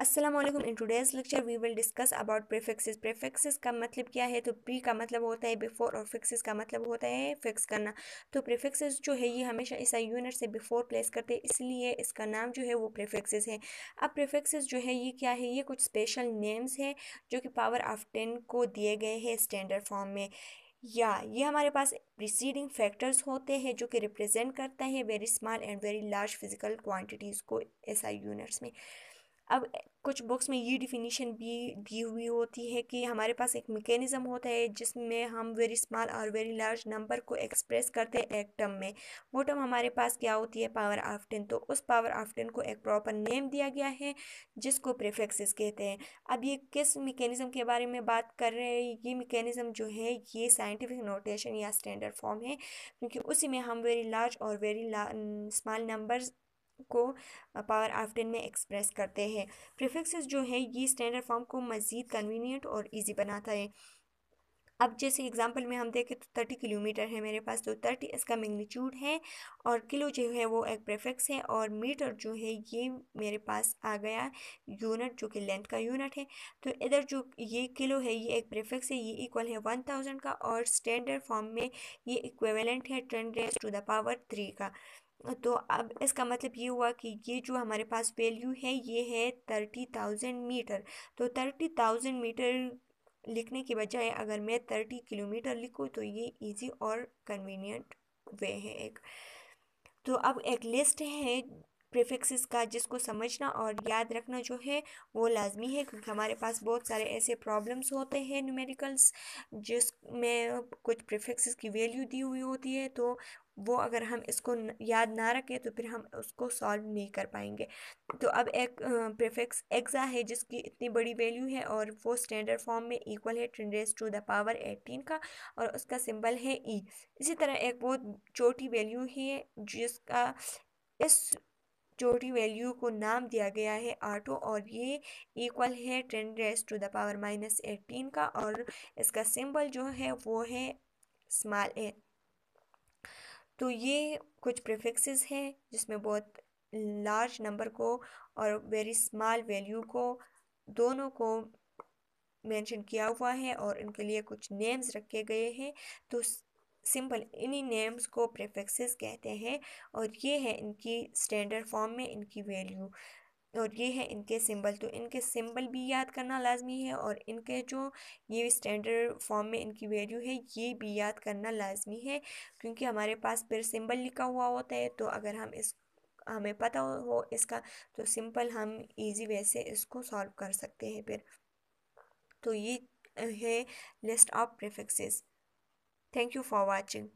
अस्सलाम वालेकुम। In today's lecture we will discuss about prefixes. Prefixes का मतलब क्या है? तो प्री का मतलब होता है बिफोर और फिक्सेस का मतलब होता है फिक्स करना। तो प्रीफिक्सेस जो है ये हमेशा इस यूनिट से बिफोर प्लेस करते हैं, इसलिए इसका नाम जो है वो प्रीफिक्सेस है। अब प्रीफिक्सेस जो है ये क्या है? ये कुछ स्पेशल नेम्स हैं जो कि पावर ऑफ 10 को दिए गए हैं स्टैंडर्ड फॉर्म में, या ये हमारे पास प्रीसीडिंग फैक्टर्स होते हैं जो कि रिप्रेजेंट करता है very small and very large physical quantities को एसआई यूनिट्स में। अब कुछ बुक्स में ये डिफिनीशन भी दी हुई होती है कि हमारे पास एक मैकेनिज्म होता है जिसमें हम वेरी स्मॉल और वेरी लार्ज नंबर को एक्सप्रेस करते हैं एक टर्म में। वो टर्म हमारे पास क्या होती है? Power of 10। तो उस पावर ऑफ 10 को एक प्रॉपर नेम दिया गया है जिसको प्रीफिक्सेस कहते हैं। अब ये किस मैकेनिज्म के बारे में बात कर रहे हैं? ये मैकेनिज्म जो है ये साइंटिफिक नोटेशन या स्टैंडर्ड फॉर्म है, क्योंकि उसी में हम वेरी लार्ज और वेरी स्मॉल नंबर्स को पावर ऑफ 10 में एक्सप्रेस करते हैं। प्रीफिक्सेस जो है ये स्टैंडर्ड फॉर्म को मज़ीद कन्वीनियंट और इजी बनाता है। अब जैसे एग्जांपल में हम देखें तो 30 किलोमीटर है मेरे पास, तो 30 इसका मैग्नीट्यूड है और किलो जो है वो एक प्रीफिक्स है, और मीटर जो है ये मेरे पास आ गया यूनिट जो कि लेंथ का यूनिट है। तो इधर जो ये किलो है ये एक प्रीफिक्स है, ये इक्वल है 1000 का, और स्टैंडर्ड फॉर्म में ये इक्विवेलेंट है 10⁻³ का। तो अब इसका मतलब ये हुआ कि ये जो हमारे पास वैल्यू है ये है 30,000 मीटर। तो 30,000 मीटर लिखने के बजाय अगर मैं 30 किलोमीटर लिखूँ तो ये इजी और कन्वीनियंट वे है एक। तो अब एक लिस्ट है प्रीफिक्सेस का जिसको समझना और याद रखना जो है वो लाजमी है, क्योंकि हमारे पास बहुत सारे ऐसे प्रॉब्लम्स होते हैं न्यूमेरिकल्स जिसमें कुछ प्रीफिक्सेस की वैल्यू दी हुई होती है, तो वो अगर हम इसको याद ना रखें तो फिर हम उसको सॉल्व नहीं कर पाएंगे। तो अब एक प्रीफिक्स एग्जा है जिसकी इतनी बड़ी वैल्यू है और वो स्टैंडर्ड फॉर्म में इक्वल है 10⁻18 का, और उसका सिंबल है ई। इसी तरह एक बहुत छोटी वैल्यू है जिसका इस छोटी वैल्यू को नाम दिया गया है ऑटो, और ये इक्वल है 10⁻18 का, और इसका सिंबल जो है वो है स्मॉल ए। तो ये कुछ प्रीफिक्सेस हैं जिसमें बहुत लार्ज नंबर को और वेरी स्मॉल वैल्यू को दोनों को मेंशन किया हुआ है और इनके लिए कुछ नेम्स रखे गए हैं। तो सिंपल इन्हीं नेम्स को प्रीफिक्सेस कहते हैं, और ये है इनकी स्टैंडर्ड फॉर्म में इनकी वैल्यू, और ये है इनके सिंबल। तो इनके सिंबल भी याद करना लाजमी है, और इनके जो ये स्टैंडर्ड फॉर्म में इनकी वैल्यू है ये भी याद करना लाजमी है, क्योंकि हमारे पास फिर सिंबल लिखा हुआ होता है। तो अगर हम इस हमें पता हो इसका तो सिंपल हम इजी वे से इसको सॉल्व कर सकते हैं फिर। तो ये है list of prefixes. Thank you for watching.